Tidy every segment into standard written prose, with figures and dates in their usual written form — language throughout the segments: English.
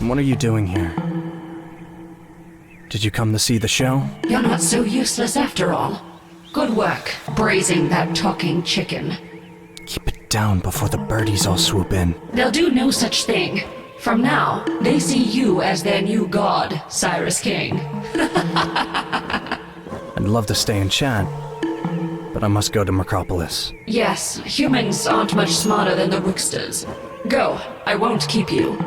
What are you doing here? Did you come to see the show? You're not so useless after all. Good work, braising that talking chicken. Keep it down before the birdies all swoop in. They'll do no such thing. From now, they see you as their new god, Cyrus King. I'd love to stay and chat, but I must go to Macropolis. Yes, humans aren't much smarter than the Rooksters. Go, I won't keep you.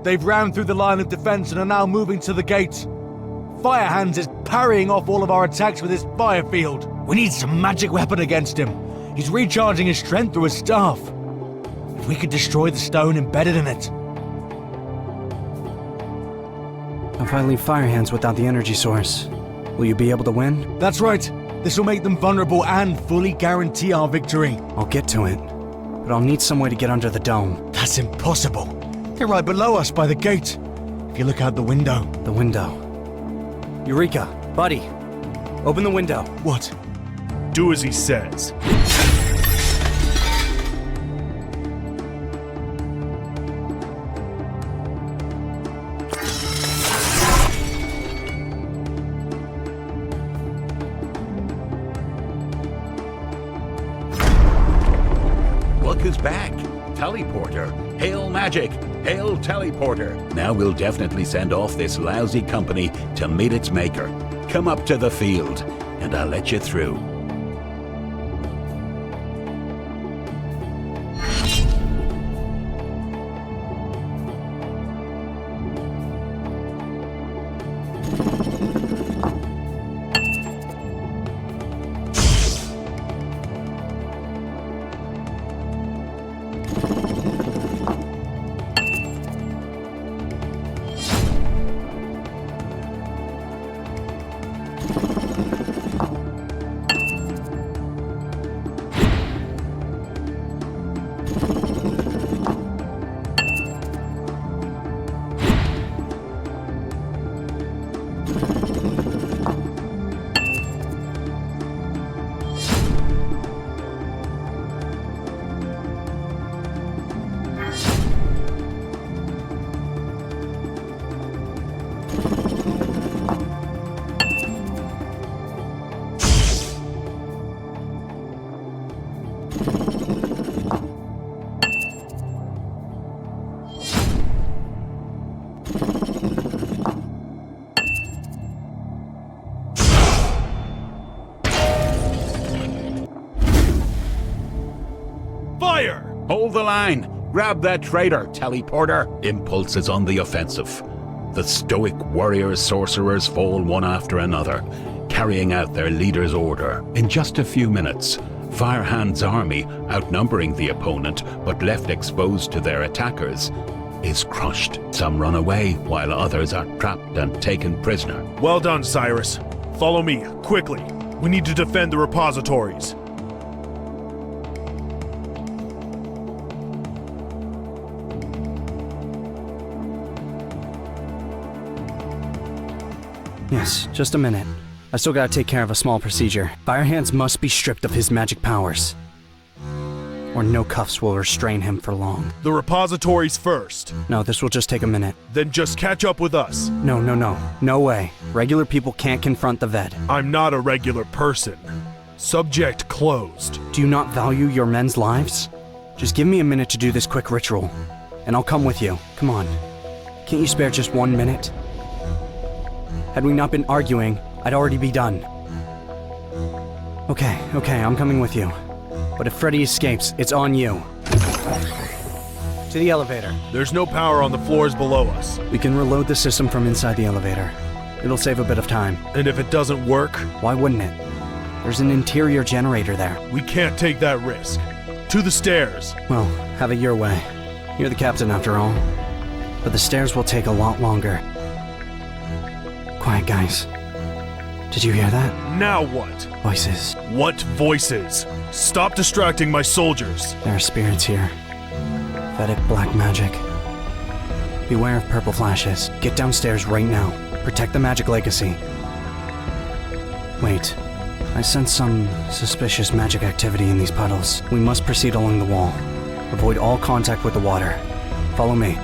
They've rammed through the line of defense and are now moving to the gate. Firehands is parrying off all of our attacks with his fire field. We need some magic weapon against him. He's recharging his strength through his staff. If we could destroy the stone embedded in it. If I leave Firehands without the energy source, will you be able to win? That's right. This will make them vulnerable and fully guarantee our victory. I'll get to it, but I'll need some way to get under the dome. That's impossible. They're right below us by the gate. If you look out the window. The window. Eureka, buddy, open the window. What? Do as he says. Look who's back. Teleporter. Hail magic. Hail teleporter. Now we'll definitely send off this lousy company to meet its maker. Come up to the field, and I'll let you through. Hold the line! Grab that traitor, teleporter! Impulse is on the offensive. The stoic warrior sorcerers fall one after another, carrying out their leader's order. In just a few minutes, Firehand's army, outnumbering the opponent but left exposed to their attackers, is crushed. Some run away, while others are trapped and taken prisoner. Well done, Cyrus. Follow me, quickly. We need to defend the repositories. Yes, just a minute. I still gotta take care of a small procedure. Firehands must be stripped of his magic powers, or no cuffs will restrain him for long. The repositories first. No, this will just take a minute. Then just catch up with us. No. No way. Regular people can't confront the Ved. I'm not a regular person. Subject closed. Do you not value your men's lives? Just give me a minute to do this quick ritual, and I'll come with you. Come on. Can't you spare just 1 minute? Had we not been arguing, I'd already be done. Okay, I'm coming with you. But if Freddy escapes, it's on you. To the elevator. There's no power on the floors below us. We can reload the system from inside the elevator. It'll save a bit of time. And if it doesn't work? Why wouldn't it? There's an interior generator there. We can't take that risk. To the stairs. Well, have it your way. You're the captain after all. But the stairs will take a lot longer. Quiet, guys. Did you hear that? Now what? Voices. What voices? Stop distracting my soldiers. There are spirits here. Vedic black magic. Beware of purple flashes. Get downstairs right now. Protect the magic legacy. Wait. I sense some suspicious magic activity in these puddles. We must proceed along the wall. Avoid all contact with the water. Follow me.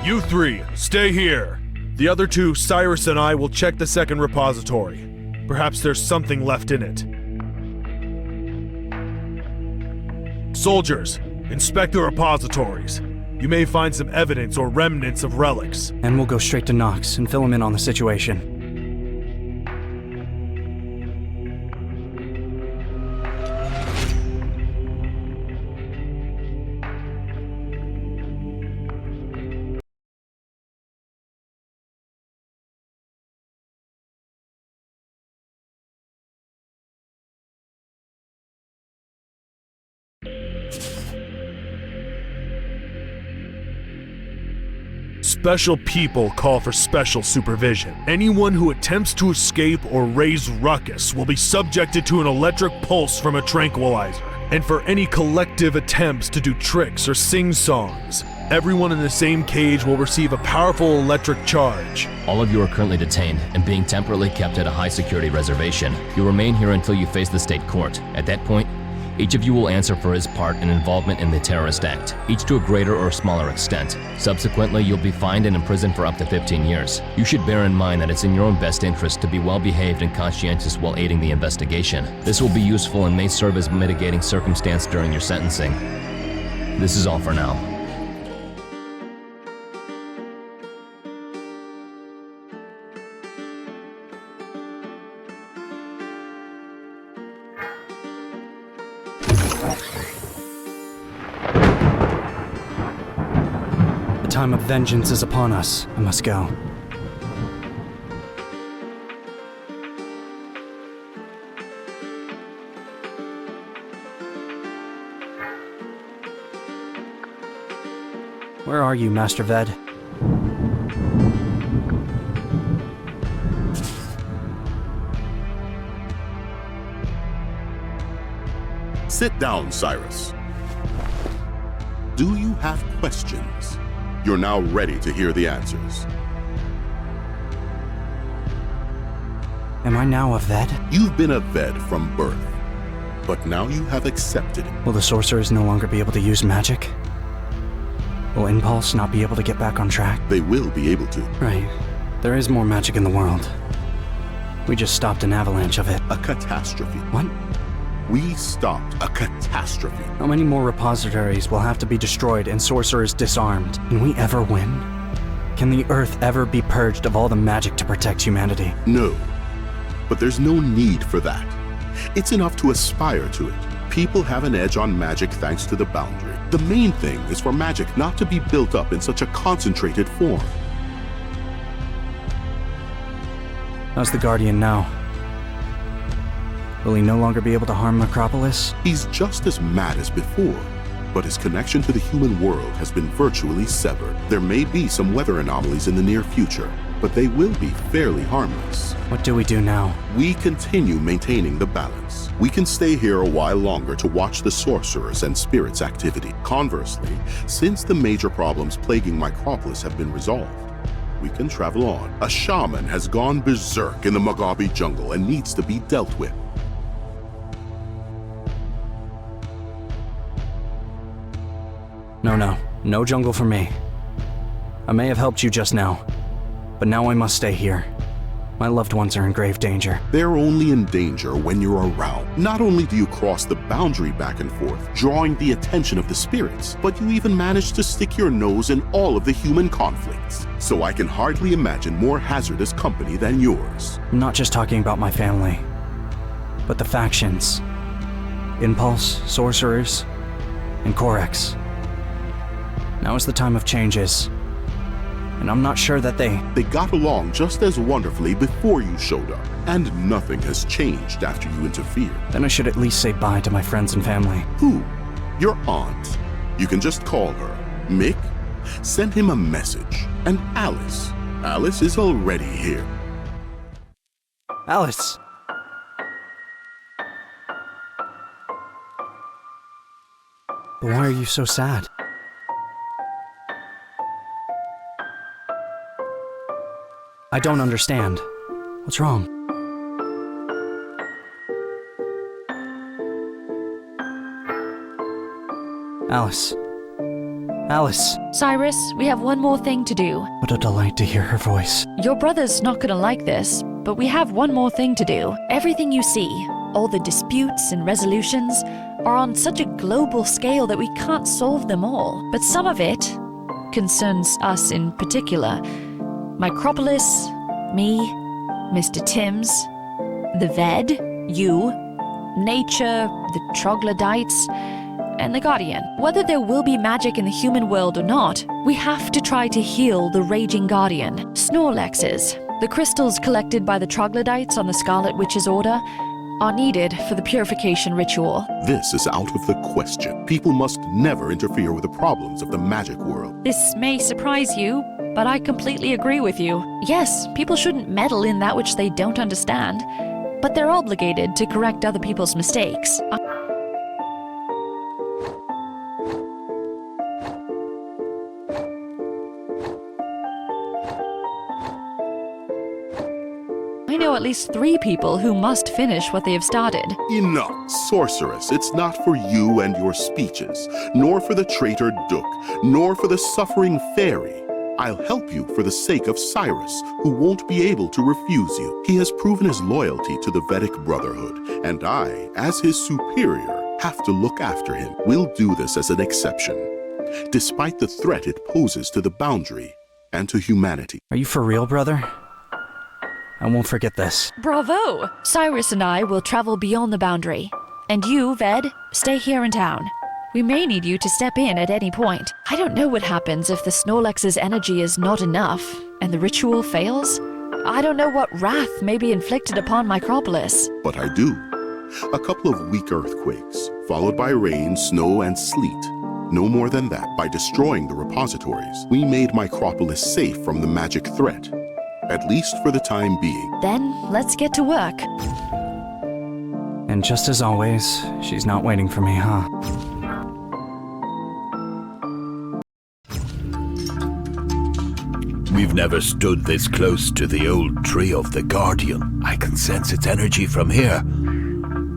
You three, stay here. The other two, Cyrus and I, will check the second repository. Perhaps there's something left in it. Soldiers, inspect the repositories. You may find some evidence or remnants of relics. And we'll go straight to Knox and fill him in on the situation. Special people call for special supervision. Anyone who attempts to escape or raise ruckus will be subjected to an electric pulse from a tranquilizer. And for any collective attempts to do tricks or sing songs, everyone in the same cage will receive a powerful electric charge. All of you are currently detained and being temporarily kept at a high-security reservation. You'll remain here until you face the state court. At that point, each of you will answer for his part and involvement in the terrorist act, each to a greater or smaller extent. Subsequently, you'll be fined and imprisoned for up to 15 years. You should bear in mind that it's in your own best interest to be well-behaved and conscientious while aiding the investigation. This will be useful and may serve as mitigating circumstance during your sentencing. This is all for now. The time of vengeance is upon us. I must go. Where are you, Master Ved? Sit down, Cyrus. Do you have questions? You're now ready to hear the answers. Am I now a Ved? You've been a Ved from birth, but now you have accepted it. Will the sorcerers no longer be able to use magic? Will Impulse not be able to get back on track? They will be able to. Right. There is more magic in the world. We just stopped an avalanche of it. A catastrophe. What? We stopped a catastrophe. How many more repositories will have to be destroyed and sorcerers disarmed? Can we ever win? Can the Earth ever be purged of all the magic to protect humanity? No. But there's no need for that. It's enough to aspire to it. People have an edge on magic thanks to the boundary. The main thing is for magic not to be built up in such a concentrated form. How's the Guardian now? Will he no longer be able to harm Necropolis? He's just as mad as before, but his connection to the human world has been virtually severed. There may be some weather anomalies in the near future, but they will be fairly harmless. What do we do now? We continue maintaining the balance. We can stay here a while longer to watch the sorcerers and spirits' activity. Conversely, since the major problems plaguing Micropolis have been resolved, we can travel on. A shaman has gone berserk in the Magabi jungle and needs to be dealt with. No jungle for me. I may have helped you just now, but now I must stay here. My loved ones are in grave danger. They're only in danger when you're around. Not only do you cross the boundary back and forth, drawing the attention of the spirits, but you even manage to stick your nose in all of the human conflicts. So I can hardly imagine more hazardous company than yours. I'm not just talking about my family, but the factions. Impulse, Sorcerers, and Korex. Now is the time of changes, and I'm not sure that They got along just as wonderfully before you showed up, and nothing has changed after you interfered. Then I should at least say bye to my friends and family. Who? Your aunt. You can just call her. Mick? Send him a message. And Alice. Alice is already here. Alice! But why are you so sad? I don't understand. What's wrong? Alice. Alice. Cyrus, we have one more thing to do. What a delight to hear her voice. Your brother's not gonna like this, but we have one more thing to do. Everything you see, all the disputes and resolutions, are on such a global scale that we can't solve them all. But some of it concerns us in particular. Micropolis, me, Mr. Timms, the Ved, you, nature, the troglodytes, and the Guardian. Whether there will be magic in the human world or not, we have to try to heal the Raging Guardian. Snorlaxes, the crystals collected by the troglodytes on the Scarlet Witch's order, are needed for the purification ritual. This is out of the question. People must never interfere with the problems of the magic world. This may surprise you, but I completely agree with you. Yes, people shouldn't meddle in that which they don't understand, but they're obligated to correct other people's mistakes. I know at least 3 people who must finish what they have started. Enough, sorceress. It's not for you and your speeches, nor for the traitor Duke, nor for the suffering fairy. I'll help you for the sake of Cyrus, who won't be able to refuse you. He has proven his loyalty to the Vedic Brotherhood, and I, as his superior, have to look after him. We'll do this as an exception, despite the threat it poses to the boundary and to humanity. Are you for real, brother? I won't forget this. Bravo! Cyrus and I will travel beyond the boundary. And you, Ved, stay here in town. We may need you to step in at any point. I don't know what happens if the Snorlax's energy is not enough and the ritual fails. I don't know what wrath may be inflicted upon Micropolis. But I do. A couple of weak earthquakes, followed by rain, snow, and sleet. No more than that. By destroying the repositories, we made Micropolis safe from the magic threat. At least for the time being. Then, let's get to work. And just as always, she's not waiting for me, huh? We've never stood this close to the old tree of the Guardian. I can sense its energy from here.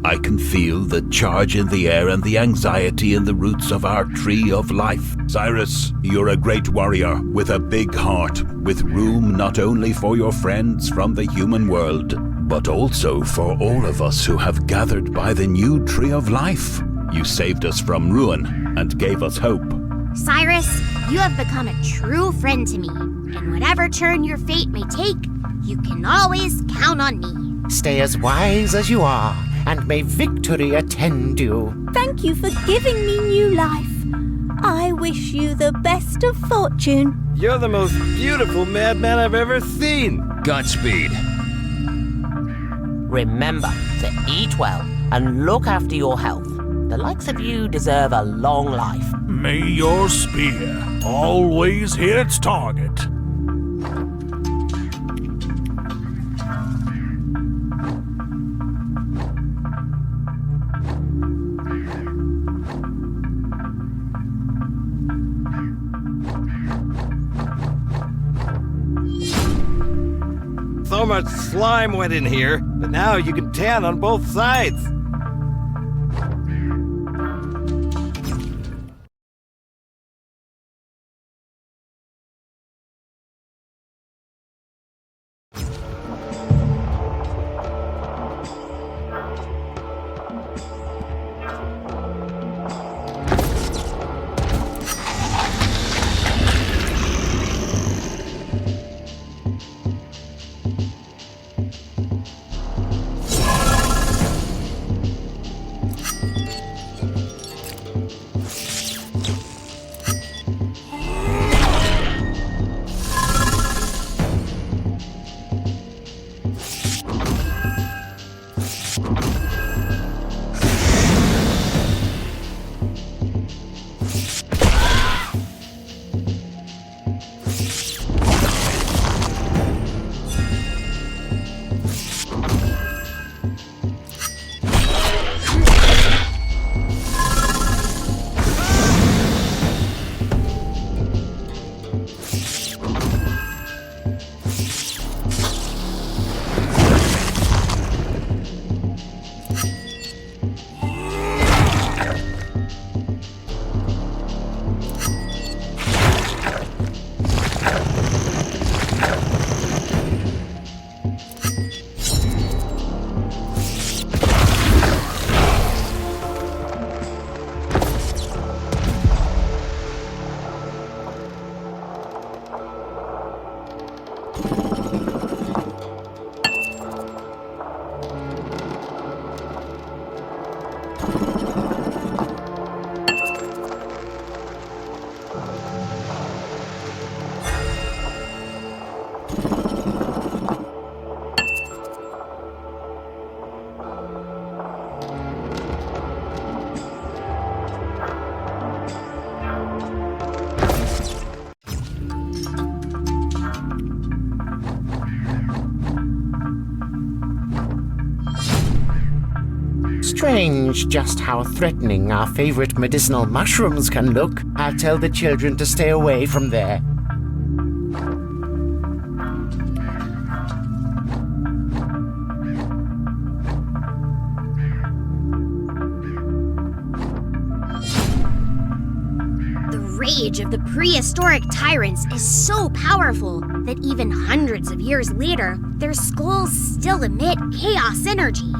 I can feel the charge in the air and the anxiety in the roots of our tree of life. Cyrus, you're a great warrior with a big heart, with room not only for your friends from the human world, but also for all of us who have gathered by the new tree of life. You saved us from ruin and gave us hope. Cyrus, you have become a true friend to me, and whatever turn your fate may take, you can always count on me. Stay as wise as you are, and may victory attend you. Thank you for giving me new life. I wish you the best of fortune. You're the most beautiful madman I've ever seen. Godspeed. Remember to eat well and look after your health. The likes of you deserve a long life. May your spear always hit its target. So much slime went in here, but now you can tan on both sides. Strange just how threatening our favorite medicinal mushrooms can look. I'll tell the children to stay away from there. The rage of the prehistoric tyrants is so powerful that even hundreds of years later, their skulls still emit chaos energy.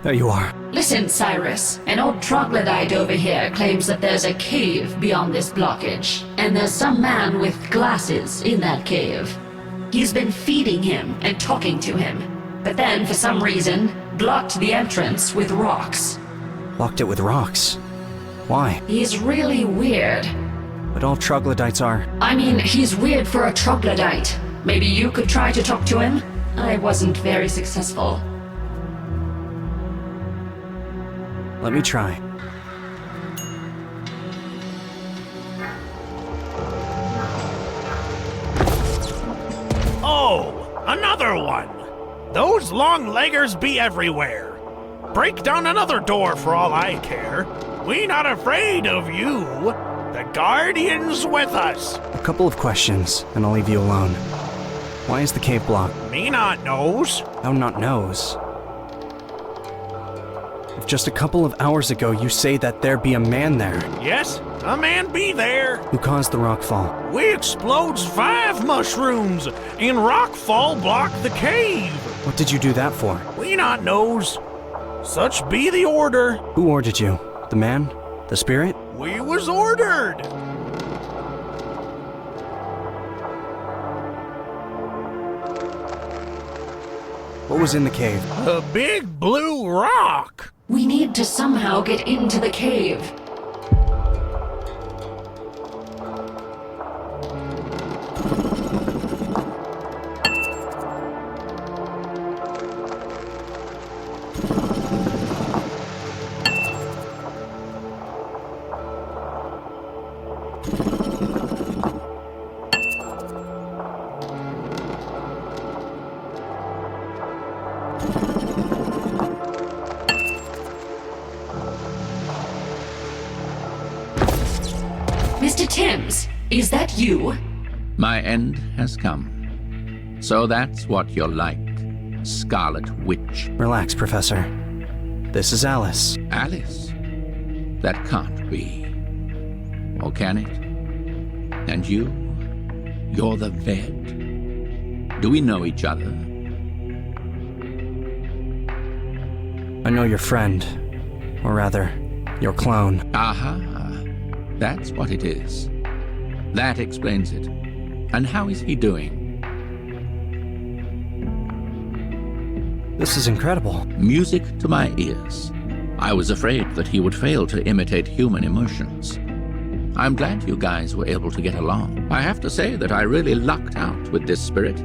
There you are. Listen, Cyrus. An old troglodyte over here claims that there's a cave beyond this blockage, and there's some man with glasses in that cave. He's been feeding him and talking to him, but then, for some reason, blocked the entrance with rocks. Locked it with rocks. Why? He's really weird. But all troglodytes are. I mean, he's weird for a troglodyte. Maybe you could try to talk to him? I wasn't very successful. Let me try. Oh, another one! Those long-leggers be everywhere. Break down another door for all I care. We not afraid of you. The Guardian's with us. A couple of questions, and I'll leave you alone. Why is the cave blocked? Me not knows. How not knows? If just a couple of hours ago you say that there be a man there. Yes, a man be there. Who caused the rock fall? We explodes 5 mushrooms, and rockfall blocked the cave. What did you do that for? We not knows. Such be the order. Who ordered you? The man? The spirit? We was ordered. What was in the cave? A big blue rock. We need to somehow get into the cave. Mr. Timms, is that you? My end has come. So that's what you're like, Scarlet Witch. Relax, Professor. This is Alice. Alice? That can't be. Or can it? And you? You're the Ved. Do we know each other? I know your friend. Or rather, your clone. Aha. That's what it is. That explains it. And how is he doing? This is incredible. Music to my ears. I was afraid that he would fail to imitate human emotions. I'm glad you guys were able to get along. I have to say that I really lucked out with this spirit,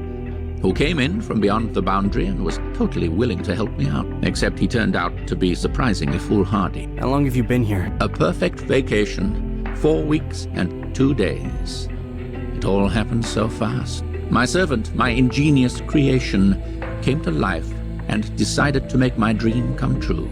who came in from beyond the boundary and was totally willing to help me out, except he turned out to be surprisingly foolhardy. How long have you been here? A perfect vacation, 4 weeks and 2 days. It all happened so fast. My servant, my ingenious creation, came to life and decided to make my dream come true.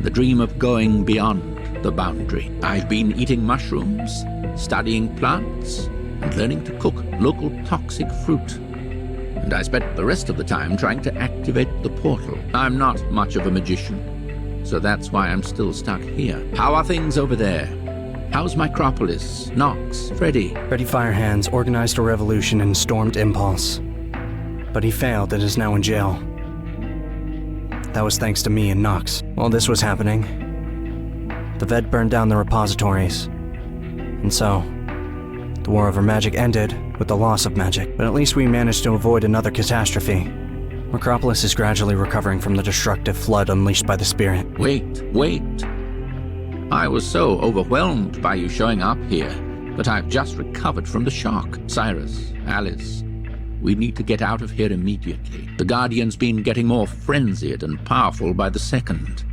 The dream of going beyond the boundary. I've been eating mushrooms, studying plants, and learning to cook local toxic fruit. And I spent the rest of the time trying to activate the portal. I'm not much of a magician, so that's why I'm still stuck here. How are things over there? How's Micropolis, Nox, Freddy? Freddy Firehands organized a revolution and stormed Impulse. But he failed and is now in jail. That was thanks to me and Nox. While this was happening, the Ved burned down the repositories. And so, the War over Magic ended with the loss of magic. But at least we managed to avoid another catastrophe. Micropolis is gradually recovering from the destructive flood unleashed by the spirit. Wait. I was so overwhelmed by you showing up here, but I've just recovered from the shock. Cyrus, Alice, we need to get out of here immediately. The Guardian's been getting more frenzied and powerful by the second.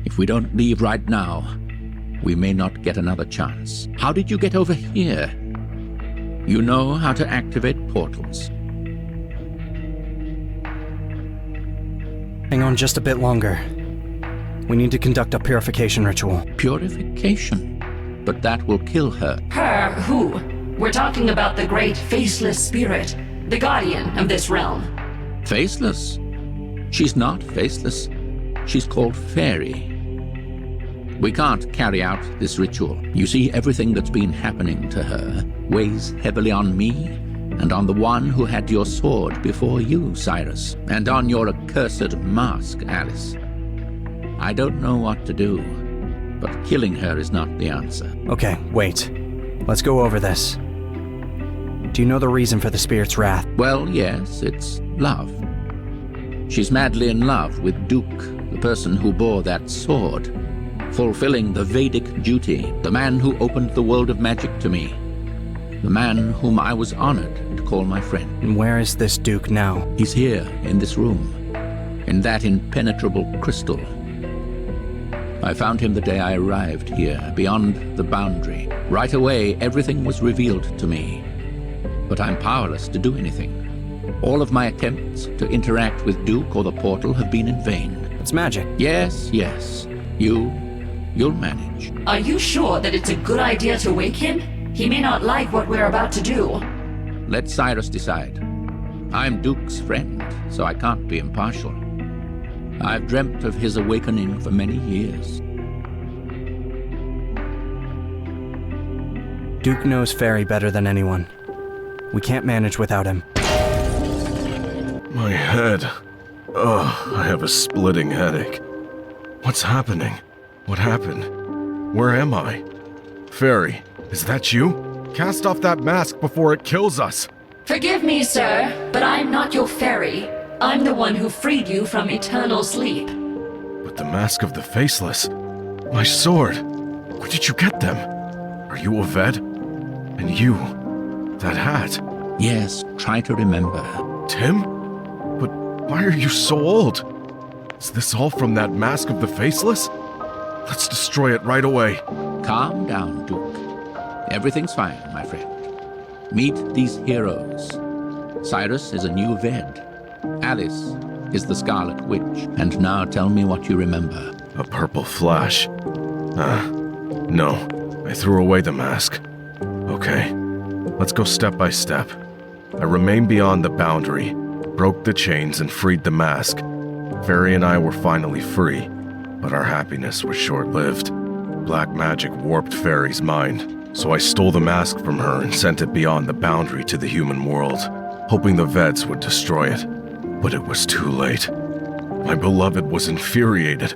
If we don't leave right now, we may not get another chance. How did you get over here? You know how to activate portals. Hang on just a bit longer. We need to conduct a purification ritual. Purification? But that will kill her. Her who? We're talking about the great faceless spirit, the guardian of this realm. Faceless? She's not faceless. She's called Fairy. We can't carry out this ritual. You see, everything that's been happening to her weighs heavily on me and on the one who had your sword before you, Cyrus, and on your accursed mask, Alice. I don't know what to do, but killing her is not the answer. Okay, wait. Let's go over this. Do you know the reason for the spirit's wrath? Well, yes, it's love. She's madly in love with Duke, the person who bore that sword, fulfilling the Vedic duty, the man who opened the world of magic to me, the man whom I was honored to call my friend. And where is this Duke now? He's here, in this room, in that impenetrable crystal. I found him the day I arrived here, beyond the boundary. Right away, everything was revealed to me. But I'm powerless to do anything. All of my attempts to interact with Duke or the portal have been in vain. It's magic. Yes, yes. You'll manage. Are you sure that it's a good idea to wake him? He may not like what we're about to do. Let Cyrus decide. I'm Duke's friend, so I can't be impartial. I've dreamt of his awakening for many years. Duke knows Fairy better than anyone. We can't manage without him. My head. Ugh, I have a splitting headache. What's happening? What happened? Where am I? Fairy, is that you? Cast off that mask before it kills us! Forgive me, sir, but I'm not your fairy. I'm the one who freed you from eternal sleep. But the mask of the Faceless... My sword! Where did you get them? Are you a Ved? And you... that hat? Yes, try to remember. Tim? But why are you so old? Is this all from that mask of the Faceless? Let's destroy it right away. Calm down, Duke. Everything's fine, my friend. Meet these heroes. Cyrus is a new Ved. Alice is the Scarlet Witch. And now tell me what you remember. A purple flash. No. I threw away the mask. Okay. Let's go step by step. I remained beyond the boundary, broke the chains and freed the mask. Fairy and I were finally free, but our happiness was short-lived. Black magic warped Fairy's mind, so I stole the mask from her and sent it beyond the boundary to the human world, hoping the Veds would destroy it. But it was too late. My beloved was infuriated.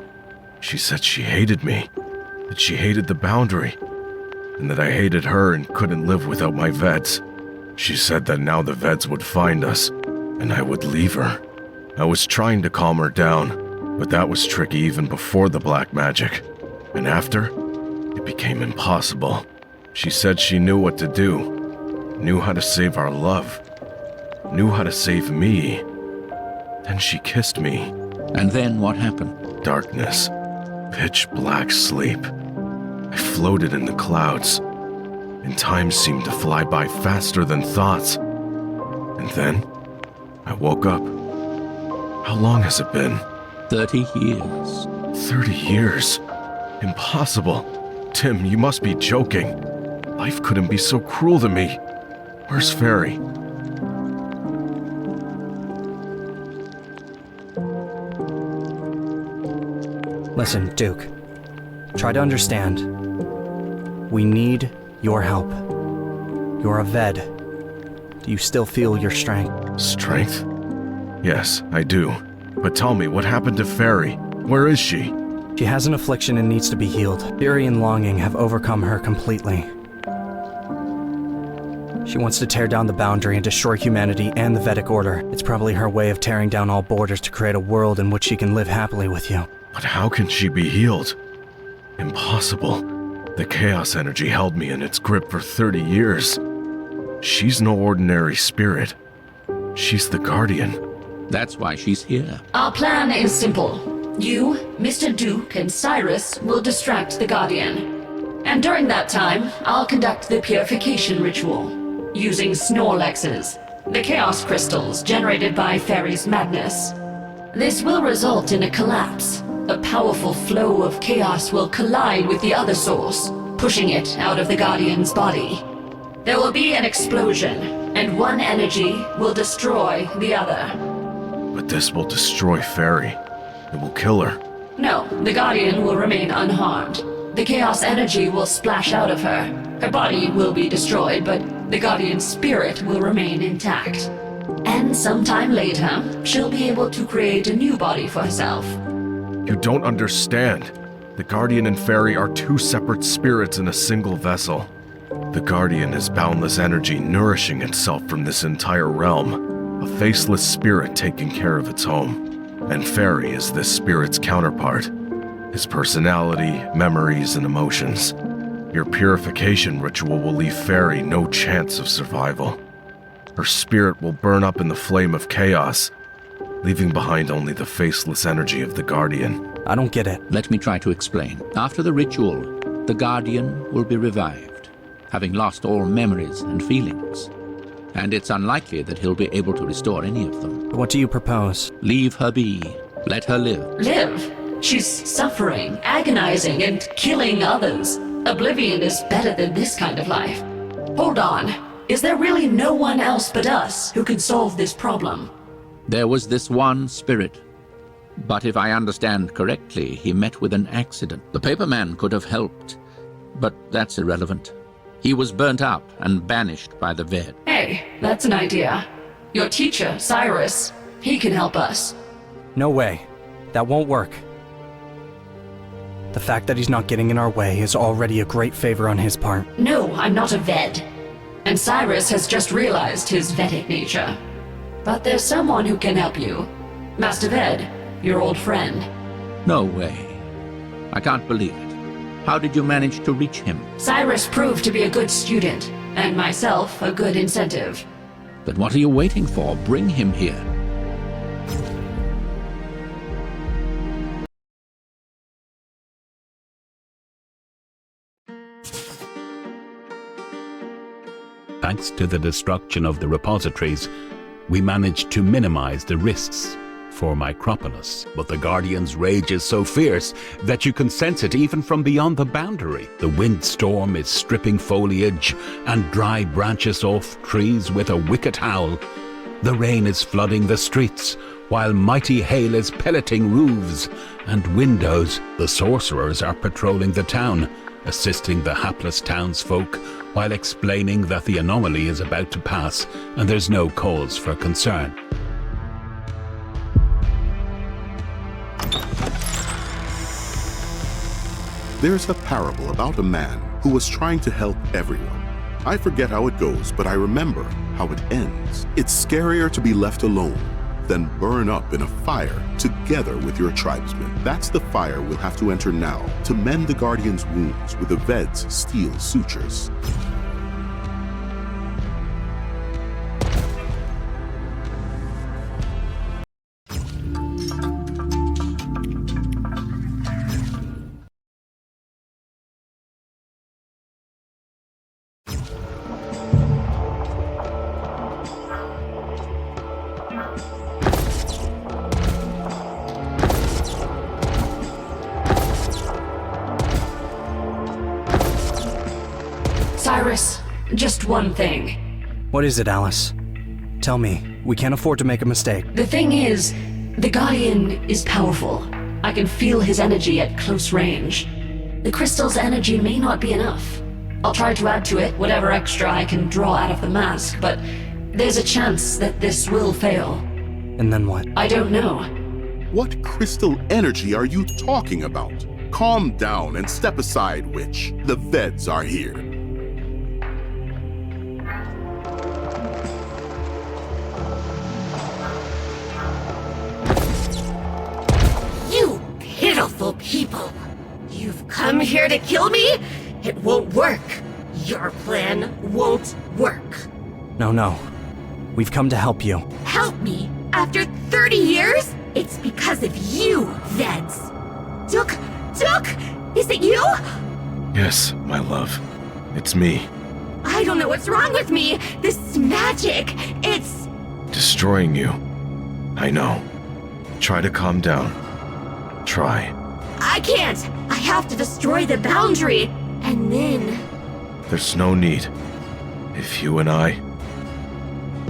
She said she hated me, that she hated the boundary, and that I hated her and couldn't live without my Veds. She said that now the Veds would find us, and I would leave her. I was trying to calm her down, but that was tricky even before the black magic. And after, it became impossible. She said she knew what to do, knew how to save our love, knew how to save me. Then she kissed me. And then what happened? Darkness. Pitch black sleep. I floated in the clouds, and time seemed to fly by faster than thoughts. And then, I woke up. How long has it been? 30 years. 30 years? Impossible. Tim, you must be joking. Life couldn't be so cruel to me. Where's Fairy? Listen, Duke. Try to understand. We need your help. You're a Ved. Do you still feel your strength? Strength? Yes, I do. But tell me, what happened to Fairy? Where is she? She has an affliction and needs to be healed. Fury and longing have overcome her completely. She wants to tear down the boundary and destroy humanity and the Vedic order. It's probably her way of tearing down all borders to create a world in which she can live happily with you. But how can she be healed? Impossible. The chaos energy held me in its grip for 30 years. She's no ordinary spirit. She's the Guardian. That's why she's here. Our plan is simple. You, Mr. Duke, and Cyrus will distract the Guardian. And during that time, I'll conduct the purification ritual, using Snorlaxes, the chaos crystals generated by Fairy's madness. This will result in a collapse. A powerful flow of chaos will collide with the other source, pushing it out of the Guardian's body. There will be an explosion, and one energy will destroy the other. But this will destroy Fairy. It will kill her. No, the Guardian will remain unharmed. The chaos energy will splash out of her. Her body will be destroyed, but the Guardian's spirit will remain intact. And sometime later, she'll be able to create a new body for herself. You don't understand. The Guardian and Fairy are two separate spirits in a single vessel. The Guardian is boundless energy nourishing itself from this entire realm, a faceless spirit taking care of its home. And Fairy is this spirit's counterpart, his personality, memories, and emotions. Your purification ritual will leave Fairy no chance of survival. Her spirit will burn up in the flame of chaos, leaving behind only the faceless energy of the Guardian. I don't get it. Let me try to explain. After the ritual, the Guardian will be revived, having lost all memories and feelings. And it's unlikely that he'll be able to restore any of them. What do you propose? Leave her be. Let her live. Live? She's suffering, agonizing, and killing others. Oblivion is better than this kind of life. Hold on. Is there really no one else but us who can solve this problem? There was this one spirit. But if I understand correctly, he met with an accident. The paperman could have helped, but that's irrelevant. He was burnt up and banished by the Ved. Hey, that's an idea. Your teacher, Cyrus, he can help us. No way. That won't work. The fact that he's not getting in our way is already a great favor on his part. No, I'm not a Ved. And Cyrus has just realized his Vedic nature. But there's someone who can help you. Master Ved, your old friend. No way. I can't believe it. How did you manage to reach him? Cyrus proved to be a good student, and myself a good incentive. But what are you waiting for? Bring him here. Thanks to the destruction of the repositories, we managed to minimize the risks for Micropolis. But the Guardian's rage is so fierce that you can sense it even from beyond the boundary. The windstorm is stripping foliage and dry branches off trees with a wicked howl. The rain is flooding the streets, while mighty hail is pelleting roofs and windows. The sorcerers are patrolling the town, assisting the hapless townsfolk while explaining that the anomaly is about to pass and there's no cause for concern. There's a parable about a man who was trying to help everyone. I forget how it goes, but I remember how it ends. It's scarier to be left alone than burn up in a fire together with your tribesmen. That's the fire we'll have to enter now to mend the Guardian's wounds with the Ved's steel sutures. Cyrus, just one thing. What is it, Alice? Tell me. We can't afford to make a mistake. The thing is, the Guardian is powerful. I can feel his energy at close range. The crystal's energy may not be enough. I'll try to add to it whatever extra I can draw out of the mask, but there's a chance that this will fail. And then what? I don't know. What crystal energy are you talking about? Calm down and step aside, witch. The Veds are here. You pitiful people! You've come here to kill me? It won't work. Your plan won't work. No. We've come to help you. Help me? After 30 years? It's because of you, Veds. Duke! Is it you? Yes, my love. It's me. I don't know what's wrong with me. This is magic. It's... Destroying you. I know. Try to calm down. Try. I can't. I have to destroy the boundary. And then... There's no need. If you and I...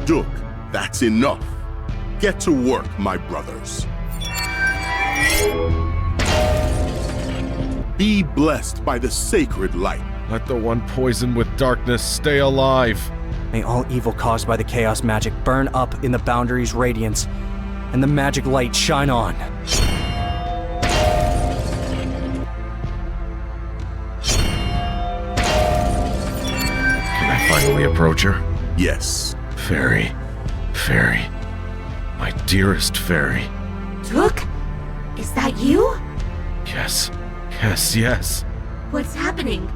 Duke, that's enough. Get to work, my brothers. Be blessed by the sacred light. Let the one poisoned with darkness stay alive. May all evil caused by the chaos magic burn up in the boundary's radiance, and the magic light shine on. finally approach her? Yes. Fairy. Fairy. My dearest Fairy. Took? Is that you? Yes. Yes, yes. What's happening?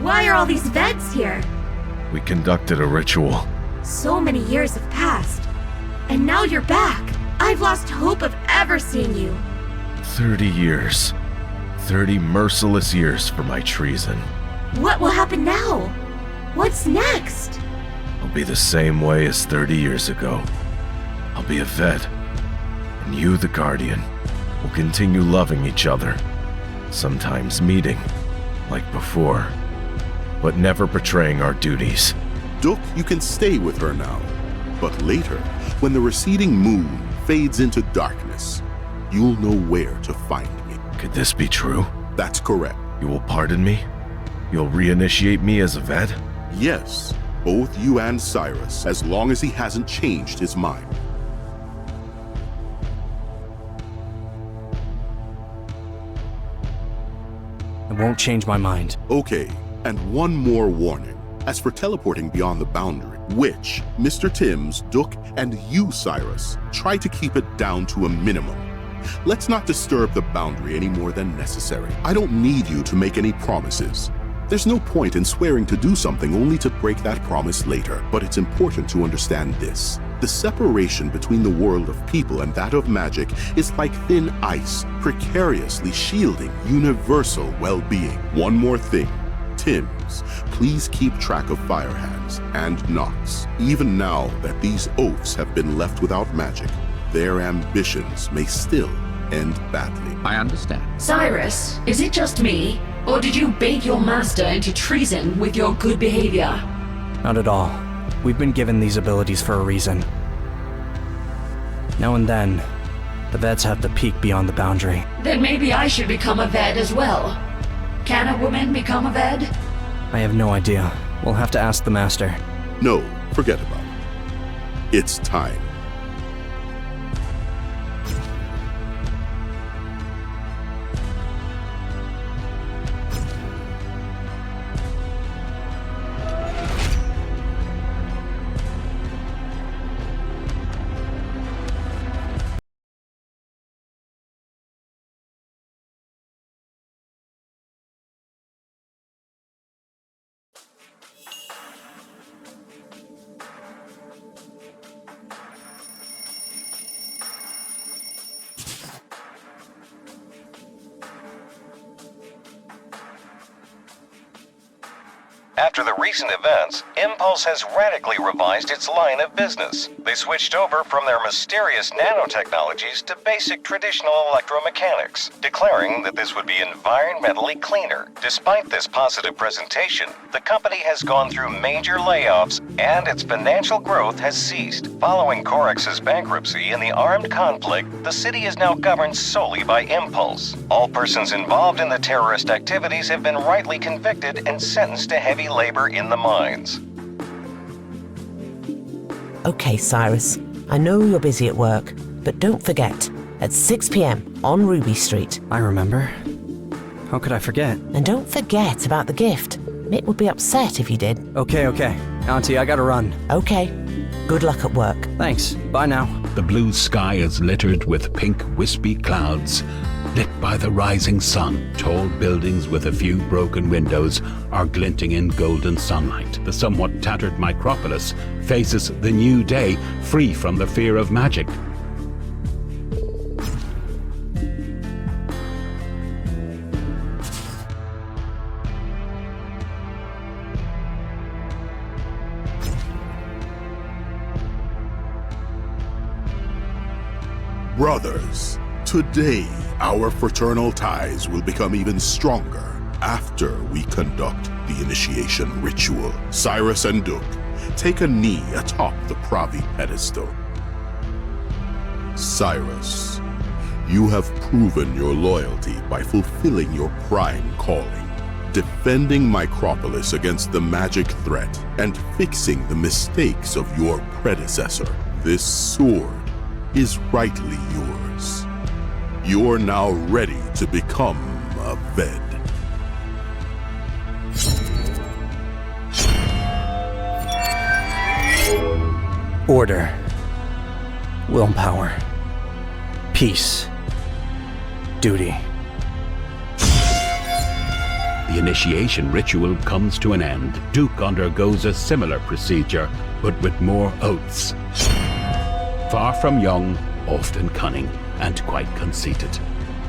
Why are all these vets here? We conducted a ritual. So many years have passed. And now you're back. I've lost hope of ever seeing you. 30 years. 30 merciless years for my treason. What will happen now? What's next? I'll be the same way as 30 years ago. I'll be a vet. And you, the Guardian, will continue loving each other. Sometimes meeting, like before. But never betraying our duties. Duke, you can stay with her now. But later, when the receding moon fades into darkness, you'll know where to find me. Could this be true? That's correct. You will pardon me? You'll reinitiate me as a vet? Yes, both you and Cyrus, as long as he hasn't changed his mind. I won't change my mind. Okay, and one more warning. As for teleporting beyond the boundary, which Mr. Timms, Duke, and you, Cyrus, try to keep it down to a minimum. Let's not disturb the boundary any more than necessary. I don't need you to make any promises. There's no point in swearing to do something only to break that promise later, but it's important to understand this. The separation between the world of people and that of magic is like thin ice, precariously shielding universal well-being. One more thing. Timms, please keep track of Firehands and Nox. Even now that these oafs have been left without magic, their ambitions may still end badly. I understand. Cyrus, is it just me? Or did you bait your master into treason with your good behavior? Not at all. We've been given these abilities for a reason. Now and then, the vets have to peek beyond the boundary. Then maybe I should become a Ved as well. Can a woman become a Ved? I have no idea. We'll have to ask the master. No, forget about it. It's time. After the recent events, Impulse has radically revised its line of business. They switched over from their mysterious nanotechnologies to basic traditional electromechanics, declaring that this would be environmentally cleaner. Despite this positive presentation, the company has gone through major layoffs and its financial growth has ceased. Following Corex's bankruptcy and the armed conflict, the city is now governed solely by Impulse. All persons involved in the terrorist activities have been rightly convicted and sentenced to heavy labor in the mines. Okay, Cyrus. I know you're busy at work, but don't forget, at 6 p.m. on Ruby Street. I remember. How could I forget? And don't forget about the gift. Mitt would be upset if you did. Okay. Auntie, I gotta run. Okay. Good luck at work. Thanks. Bye now. The blue sky is littered with pink, wispy clouds, lit by the rising sun. Tall buildings with a few broken windows are glinting in golden sunlight. The somewhat tattered micropolis faces the new day, free from the fear of magic. Brothers, today our fraternal ties will become even stronger after we conduct the initiation ritual. Cyrus and Duke, take a knee atop the Pravi pedestal. Cyrus, you have proven your loyalty by fulfilling your prime calling, defending Micropolis against the magic threat and fixing the mistakes of your predecessor. This sword is rightly yours. You're now ready to become a Ved. Order. Willpower. Peace. Duty. The initiation ritual comes to an end. Duke undergoes a similar procedure, but with more oaths. Far from young, often cunning, and quite conceited,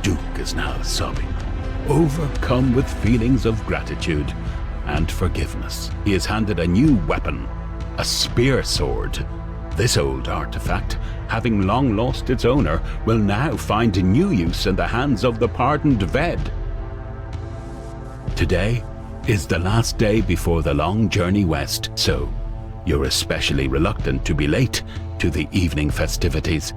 Duke is now sobbing, overcome with feelings of gratitude and forgiveness. He is handed a new weapon, a spear sword. This old artifact, having long lost its owner, will now find new use in the hands of the pardoned Ved. Today is the last day before the long journey west, so you're especially reluctant to be late to the evening festivities.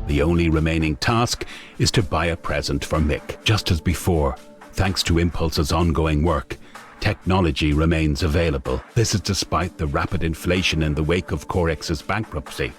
The only remaining task is to buy a present for Mick. Just as before, thanks to Impulse's ongoing work, technology remains available. This is despite the rapid inflation in the wake of Corex's bankruptcy,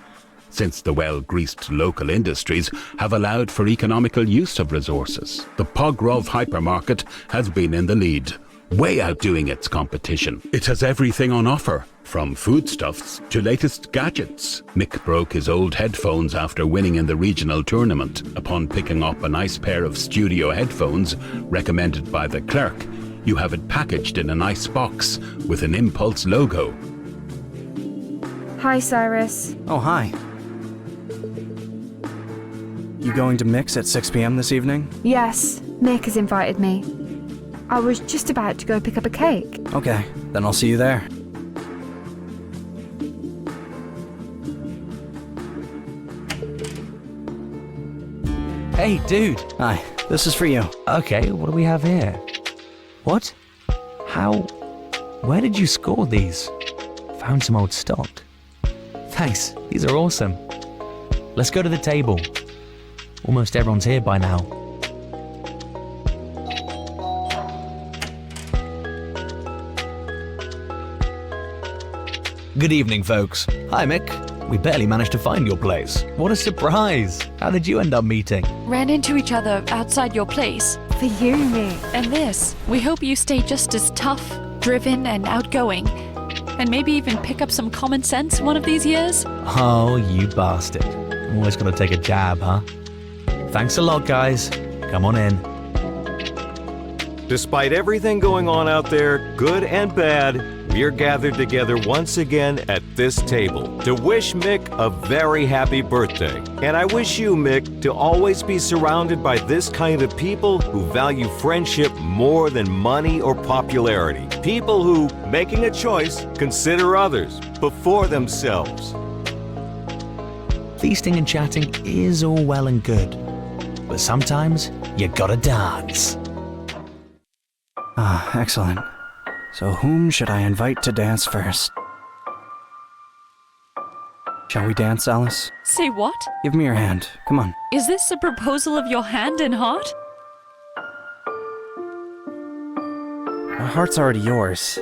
since the well-greased local industries have allowed for economical use of resources. The Pogrov hypermarket has been in the lead, way outdoing its competition. It has everything on offer, from foodstuffs to latest gadgets. Mick broke his old headphones after winning in the regional tournament. Upon picking up a nice pair of studio headphones recommended by the clerk, you have it packaged in a nice box with an Impulse logo. Hi, Cyrus. Oh, hi. You going to Mick's at 6 p.m. this evening? Yes, Mick has invited me. I was just about to go pick up a cake. Okay, then I'll see you there. Hey, dude. Hi, this is for you. Okay, what do we have here? What? How? Where did you score these? Found some old stock. Thanks, these are awesome. Let's go to the table. Almost everyone's here by now. Good evening, folks. Hi, Mick. We barely managed to find your place. What a surprise! How did you end up meeting? Ran into each other outside your place. For you, Mick. And this. We hope you stay just as tough, driven, and outgoing. And maybe even pick up some common sense one of these years. Oh, you bastard. I'm always gonna take a jab, huh? Thanks a lot, guys. Come on in. Despite everything going on out there, good and bad, we are gathered together once again at this table to wish Mick a very happy birthday. And I wish you, Mick, to always be surrounded by this kind of people who value friendship more than money or popularity. People who, making a choice, consider others before themselves. Feasting and chatting is all well and good, but sometimes you gotta dance. Ah, excellent. So whom should I invite to dance first? Shall we dance, Alice? Say what? Give me your hand. Come on. Is this a proposal of your hand and heart? My heart's already yours,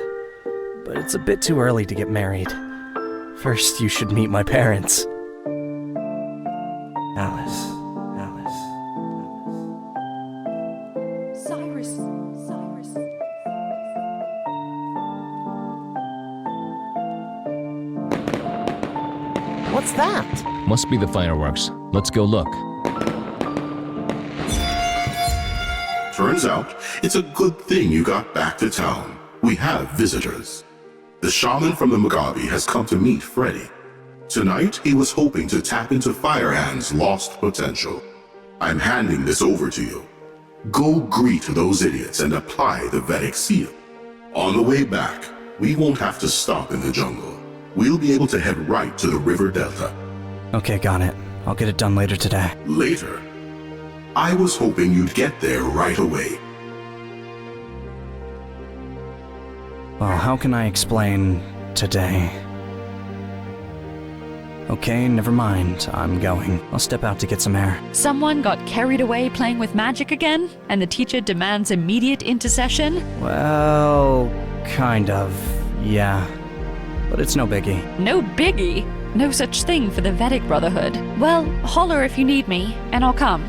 but it's a bit too early to get married. First, you should meet my parents. Alice. Cyrus. What's that? Must be the fireworks. Let's go look. Turns out, it's a good thing you got back to town. We have visitors. The shaman from the Mugabe has come to meet Freddy. Tonight, he was hoping to tap into Firehand's lost potential. I'm handing this over to you. Go greet those idiots and apply the Vedic seal. On the way back, we won't have to stop in the jungle. We'll be able to head right to the river delta. Okay, got it. I'll get it done later today. Later? I was hoping you'd get there right away. Well, how can I explain today? Okay, never mind. I'm going. I'll step out to get some air. Someone got carried away playing with magic again, and the teacher demands immediate intercession? Well, kind of, yeah. But it's no biggie. No biggie? No such thing for the Vedic Brotherhood. Well, holler if you need me, and I'll come.